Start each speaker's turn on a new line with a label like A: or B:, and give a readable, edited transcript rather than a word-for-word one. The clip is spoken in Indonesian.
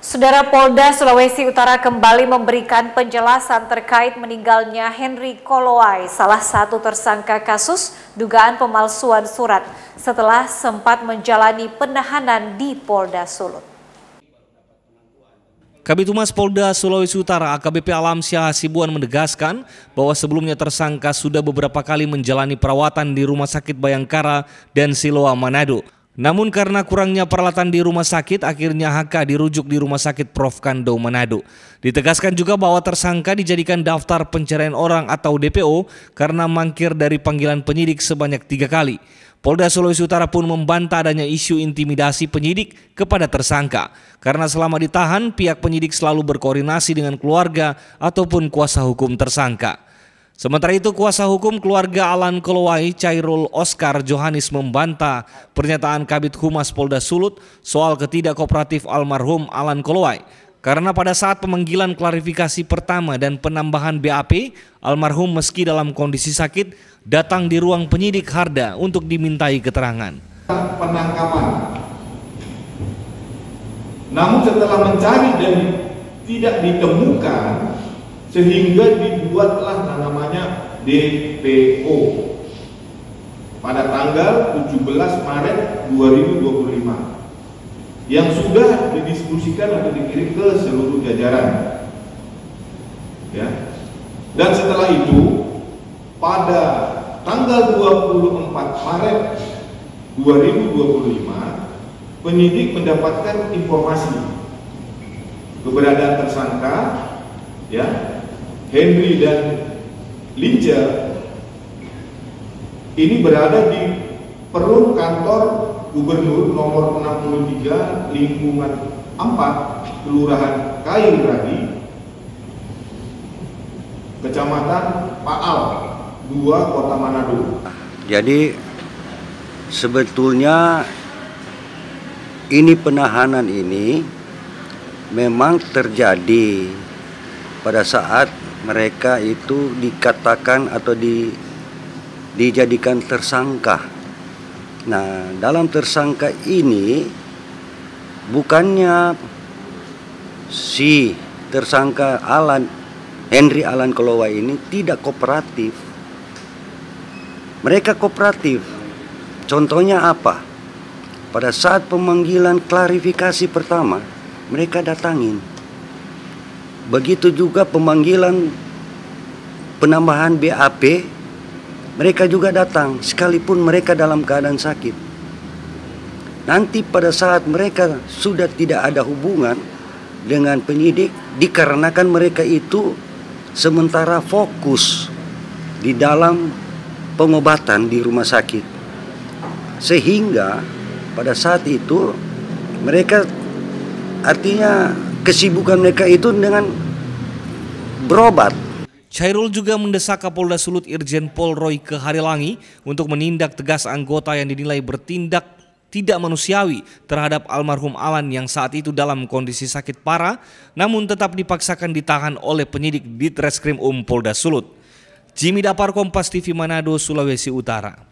A: Saudara Polda Sulawesi Utara kembali memberikan penjelasan terkait meninggalnya Henry Kolowai, salah satu tersangka kasus dugaan pemalsuan surat setelah sempat menjalani penahanan di Polda Sulut.
B: Kabid Humas Polda Sulawesi Utara AKBP Alamsyah Hasibuan menegaskan bahwa sebelumnya tersangka sudah beberapa kali menjalani perawatan di Rumah Sakit Bayangkara dan Siloam Manado. Namun karena kurangnya peralatan di rumah sakit, akhirnya HK dirujuk di Rumah Sakit Prof. Kando Manado. Ditegaskan juga bahwa tersangka dijadikan daftar pencarian orang atau DPO karena mangkir dari panggilan penyidik sebanyak 3 kali. Polda Sulawesi Utara pun membantah adanya isu intimidasi penyidik kepada tersangka karena selama ditahan pihak penyidik selalu berkoordinasi dengan keluarga ataupun kuasa hukum tersangka. Sementara itu, kuasa hukum keluarga Alan Kolowai, Chairul Oscar Johanis membantah pernyataan Kabid Humas Polda Sulut soal ketidakkooperatif almarhum Alan Kolowai. Karena pada saat pemanggilan klarifikasi pertama dan penambahan BAP, almarhum meski dalam kondisi sakit datang di ruang penyidik Harda untuk dimintai keterangan.
C: Penangkapan. Namun setelah mencari dan tidak ditemukan, sehingga dibuatlah namanya DPO pada tanggal 17 Maret 2025 yang sudah didiskusikan atau dikirim ke seluruh jajaran. Ya. Dan setelah itu pada tanggal 24 Maret 2025 penyidik mendapatkan informasi keberadaan tersangka, ya, Henry dan Linja ini berada di Perum Kantor Gubernur nomor 63 Lingkungan 4 Kelurahan Kayu Radi, Kecamatan Paal 2 Kota Manado.
D: Jadi sebetulnya ini penahanan ini memang terjadi pada saat mereka itu dikatakan atau dijadikan tersangka. Nah, dalam tersangka ini bukannya si tersangka Henry Alan Kolowai ini tidak kooperatif. Mereka kooperatif. Contohnya apa? Pada saat pemanggilan klarifikasi pertama, mereka datangin. Begitu juga pemanggilan penambahan BAP, mereka juga datang sekalipun mereka dalam keadaan sakit. Nanti pada saat mereka sudah tidak ada hubungan dengan penyidik, dikarenakan mereka itu sementara fokus di dalam pengobatan di rumah sakit. Sehingga pada saat itu mereka artinya kesibukan mereka itu dengan berobat.
B: Chairul juga mendesak Kapolda Sulut Irjen Pol Roy Keharilangi untuk menindak tegas anggota yang dinilai bertindak tidak manusiawi terhadap almarhum Alan yang saat itu dalam kondisi sakit parah namun tetap dipaksakan ditahan oleh penyidik di Treskrim Polda Sulut. Jimmy Dapar, Kompas TV Manado, Sulawesi Utara.